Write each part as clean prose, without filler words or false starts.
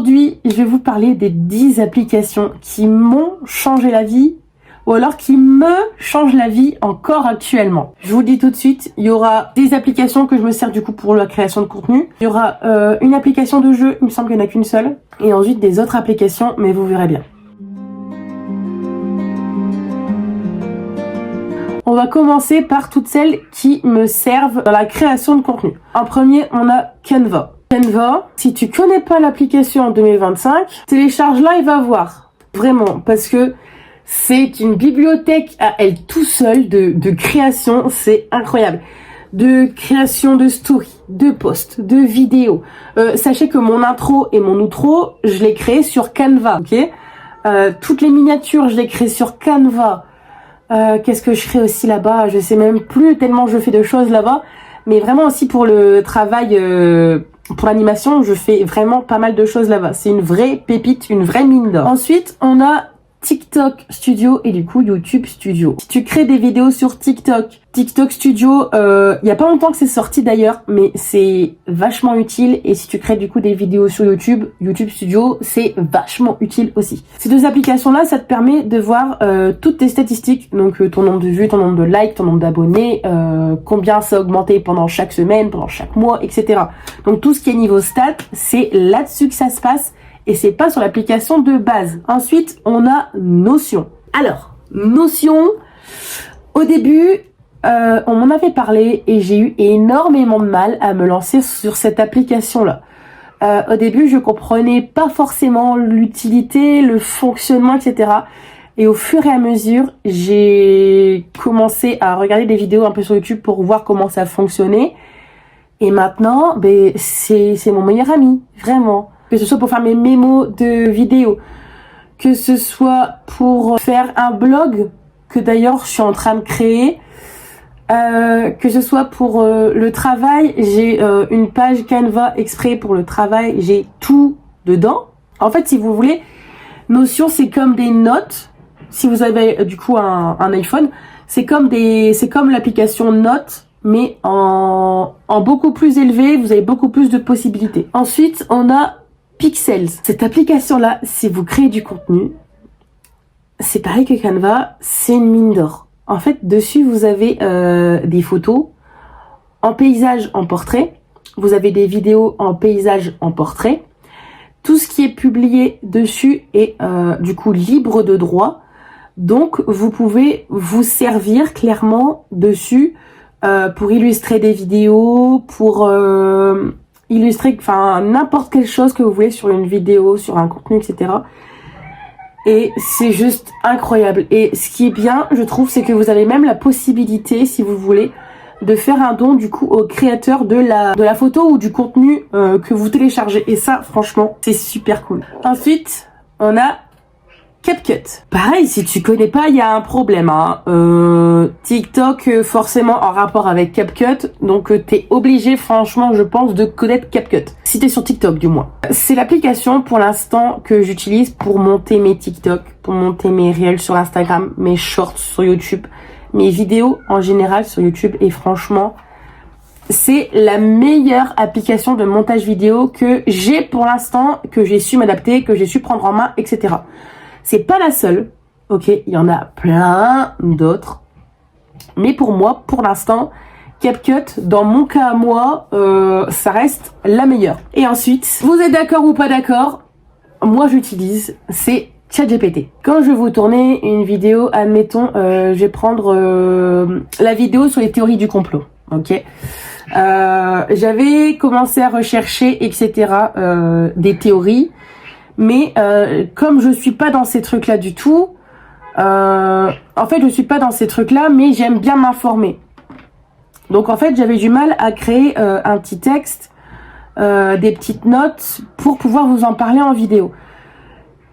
Aujourd'hui, je vais vous parler des 10 applications qui m'ont changé la vie ou alors qui me changent la vie encore actuellement. Je vous le dis tout de suite, il y aura des applications que je me sers du coup pour la création de contenu. Il y aura une application de jeu, il me semble qu'il n'y en a qu'une seule. Et ensuite des autres applications, mais vous verrez bien. On va commencer par toutes celles qui me servent dans la création de contenu. En premier, on a Canva. Canva, si tu connais pas l'application en 2025, télécharge-la et va voir. Vraiment, parce que c'est une bibliothèque à elle tout seule de création, c'est incroyable. De création de stories, de posts, de vidéos. Sachez que mon intro et mon outro, je l'ai créé sur Canva, ok? Toutes les miniatures, je les crée sur Canva. Qu'est-ce que je ferai aussi là-bas? Je sais même plus tellement je fais de choses là-bas. Mais vraiment aussi pour le travail, pour l'animation, je fais vraiment pas mal de choses là-bas. C'est une vraie pépite, une vraie mine d'or. Ensuite, on a TikTok Studio et du coup YouTube Studio. Si tu crées des vidéos sur TikTok Studio, il y a pas longtemps que c'est sorti d'ailleurs, mais c'est vachement utile. Et si tu crées du coup des vidéos sur YouTube Studio, c'est vachement utile aussi. Ces deux applications-là, ça te permet de voir toutes tes statistiques, donc ton nombre de vues, ton nombre de likes, ton nombre d'abonnés, combien ça a augmenté pendant chaque semaine, pendant chaque mois, etc. Donc tout ce qui est niveau stats, c'est là-dessus que ça se passe. Et c'est pas sur l'application de base. Ensuite, on a Notion. Alors, Notion, au début, on m'en avait parlé et j'ai eu énormément de mal à me lancer sur cette application-là. Au début, je comprenais pas forcément l'utilité, le fonctionnement, etc. Et au fur et à mesure, j'ai commencé à regarder des vidéos un peu sur YouTube pour voir comment ça fonctionnait. Et maintenant, c'est mon meilleur ami, vraiment. Que ce soit pour faire mes mémos de vidéos, que ce soit pour faire un blog, que d'ailleurs je suis en train de créer, que ce soit pour le travail, j'ai une page Canva exprès pour le travail, j'ai tout dedans. En fait, si vous voulez, Notion, c'est comme des notes. Si vous avez du coup un iPhone, c'est comme l'application Notes, mais en beaucoup plus élevé, vous avez beaucoup plus de possibilités. Ensuite, on a Pixels. Cette application-là, si vous créez du contenu, c'est pareil que Canva, c'est une mine d'or. En fait, dessus, vous avez des photos en paysage, en portrait. Vous avez des vidéos en paysage, en portrait. Tout ce qui est publié dessus est du coup libre de droit. Donc, vous pouvez vous servir clairement dessus pour illustrer des vidéos, pour illustrer n'importe quelle chose que vous voulez sur une vidéo, sur un contenu, etc. Et c'est juste incroyable. Et ce qui est bien, je trouve, c'est que vous avez même la possibilité, si vous voulez, de faire un don du coup au créateur de la photo ou du contenu que vous téléchargez. Et ça, franchement, c'est super cool. Ensuite, on a CapCut. Pareil, si tu connais pas, il y a un problème. TikTok, forcément en rapport avec CapCut. Donc, t'es obligé, franchement, je pense, de connaître CapCut. Si t'es sur TikTok, du moins. C'est l'application, pour l'instant, que j'utilise pour monter mes TikTok, pour monter mes réels sur Instagram, mes shorts sur YouTube, mes vidéos en général sur YouTube. Et franchement, c'est la meilleure application de montage vidéo que j'ai pour l'instant, que j'ai su m'adapter, que j'ai su prendre en main, etc. C'est pas la seule, ok, il y en a plein d'autres. Mais pour moi, pour l'instant, CapCut, dans mon cas à moi, ça reste la meilleure. Et ensuite, vous êtes d'accord ou pas d'accord, moi j'utilise, c'est ChatGPT. Quand je vais vous tourner une vidéo, admettons, je vais prendre la vidéo sur les théories du complot, ok. J'avais commencé à rechercher, etc., des théories. Mais comme je suis pas dans ces trucs-là du tout, en fait, je suis pas dans ces trucs-là, mais j'aime bien m'informer. Donc, en fait, j'avais du mal à créer un petit texte, des petites notes pour pouvoir vous en parler en vidéo.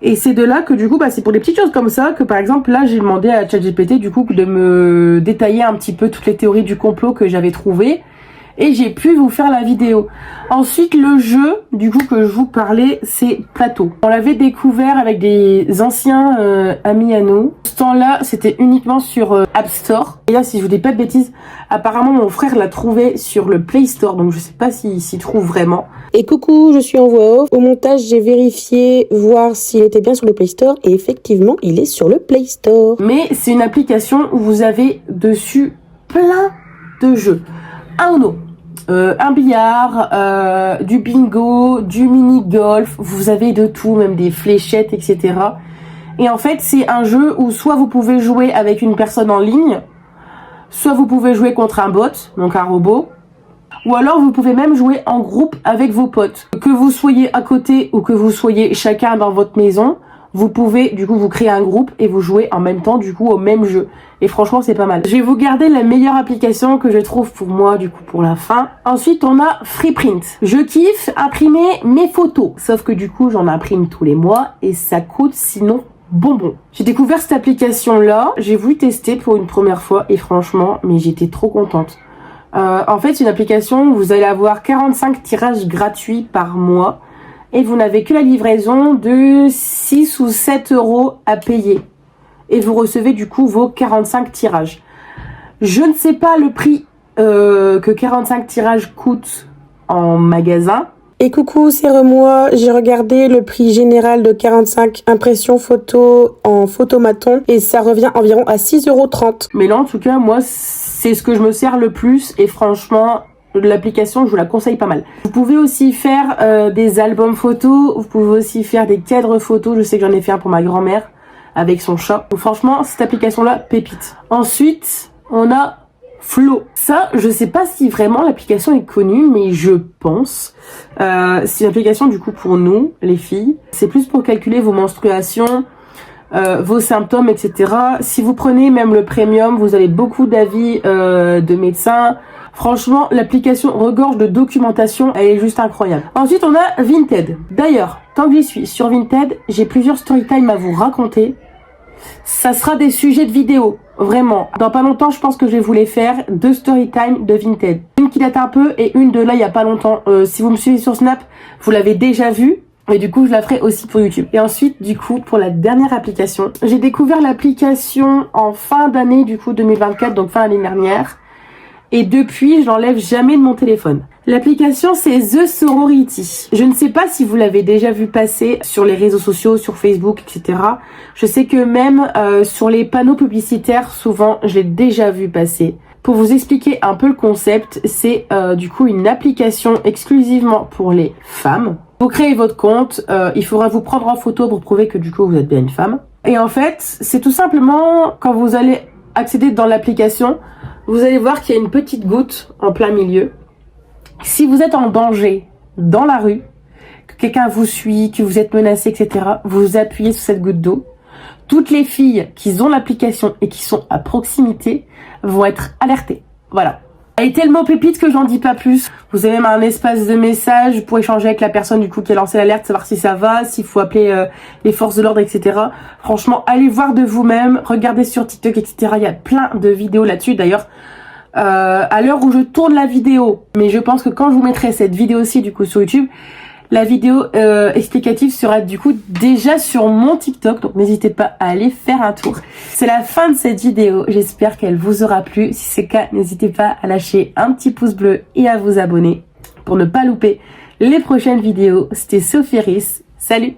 Et c'est de là que du coup, c'est pour des petites choses comme ça que par exemple, là, j'ai demandé à ChatGPT du coup de me détailler un petit peu toutes les théories du complot que j'avais trouvées. et j'ai pu vous faire la vidéo. Ensuite, le jeu, du coup, que je vous parlais, c'est Plateau. On l'avait découvert avec des anciens amis à nous. Ce temps-là, c'était uniquement sur App Store. Et là, si je vous dis pas de bêtises, apparemment, mon frère l'a trouvé sur le Play Store, donc je sais pas s'il s'y trouve vraiment. Et coucou, je suis en voix off. Au montage, j'ai vérifié, voir s'il était bien sur le Play Store, et effectivement, il est sur le Play Store. Mais c'est une application où vous avez dessus plein de jeux. Un Uno, un billard, du bingo, du mini-golf, vous avez de tout, même des fléchettes, etc. Et en fait, c'est un jeu où soit vous pouvez jouer avec une personne en ligne, soit vous pouvez jouer contre un bot, donc un robot, ou alors vous pouvez même jouer en groupe avec vos potes. Que vous soyez à côté ou que vous soyez chacun dans votre maison, vous pouvez du coup vous créer un groupe et vous jouer en même temps du coup au même jeu. Et franchement c'est pas mal. Je vais vous garder la meilleure application que je trouve pour moi du coup pour la fin. Ensuite on a Freeprint. Je kiffe imprimer mes photos. Sauf que du coup j'en imprime tous les mois et ça coûte sinon bonbon. J'ai découvert cette application là, j'ai voulu tester pour une première fois et franchement mais j'étais trop contente. En fait c'est une application où vous allez avoir 45 tirages gratuits par mois. Et vous n'avez que la livraison de 6 ou 7 € à payer. Et vous recevez du coup vos 45 tirages. Je ne sais pas le prix que 45 tirages coûtent en magasin. Et coucou, c'est Remois. J'ai regardé le prix général de 45 impressions photos en photomaton et ça revient environ à 6,30 €. Mais là en tout cas, moi c'est ce que je me sers le plus et franchement... L'application, je vous la conseille pas mal. Vous pouvez aussi faire des albums photos, vous pouvez aussi faire des cadres photos. Je sais que j'en ai fait un pour ma grand-mère avec son chat. Donc franchement, cette application-là, pépite. Ensuite, on a Flow. Ça, je sais pas si vraiment l'application est connue, mais je pense. C'est une application du coup pour nous, les filles. C'est plus pour calculer vos menstruations, vos symptômes, etc. Si vous prenez même le premium, vous avez beaucoup d'avis de médecins. Franchement, l'application regorge de documentation, elle est juste incroyable. Ensuite, on a Vinted. D'ailleurs, tant que j'y suis sur Vinted, j'ai plusieurs storytime à vous raconter. Ça sera des sujets de vidéo, vraiment. Dans pas longtemps, je pense que je vais vous les faire, 2 storytime de Vinted. Une qui date un peu et une de là, il y a pas longtemps. Si vous me suivez sur Snap, vous l'avez déjà vue. Et du coup, je la ferai aussi pour YouTube. Et ensuite, du coup, pour la dernière application, j'ai découvert l'application en fin d'année, du coup, 2024, donc fin d'année dernière. Et depuis, je l'enlève jamais de mon téléphone. L'application, c'est The Sorority. Je ne sais pas si vous l'avez déjà vu passer sur les réseaux sociaux, sur Facebook, etc. Je sais que même sur les panneaux publicitaires, souvent, je l'ai déjà vu passer. Pour vous expliquer un peu le concept, c'est du coup une application exclusivement pour les femmes. Vous créez votre compte, il faudra vous prendre en photo pour prouver que du coup vous êtes bien une femme. Et en fait, c'est tout simplement quand vous allez accéder dans l'application, vous allez voir qu'il y a une petite goutte en plein milieu. Si vous êtes en danger dans la rue, que quelqu'un vous suit, que vous êtes menacé, etc., vous appuyez sur cette goutte d'eau. Toutes les filles qui ont l'application et qui sont à proximité vont être alertées. Voilà. Elle est tellement pépite que j'en dis pas plus. Vous avez même un espace de message pour échanger avec la personne du coup qui a lancé l'alerte, savoir si ça va, s'il faut appeler les forces de l'ordre, etc. Franchement, allez voir de vous-même, regardez sur TikTok, etc. Il y a plein de vidéos là-dessus. D'ailleurs, à l'heure où je tourne la vidéo, mais je pense que quand je vous mettrai cette vidéo-ci du coup sur YouTube, la vidéo explicative sera du coup déjà sur mon TikTok, donc n'hésitez pas à aller faire un tour. C'est la fin de cette vidéo, j'espère qu'elle vous aura plu. Si c'est le cas, n'hésitez pas à lâcher un petit pouce bleu et à vous abonner pour ne pas louper les prochaines vidéos. C'était Sophie Riss, salut!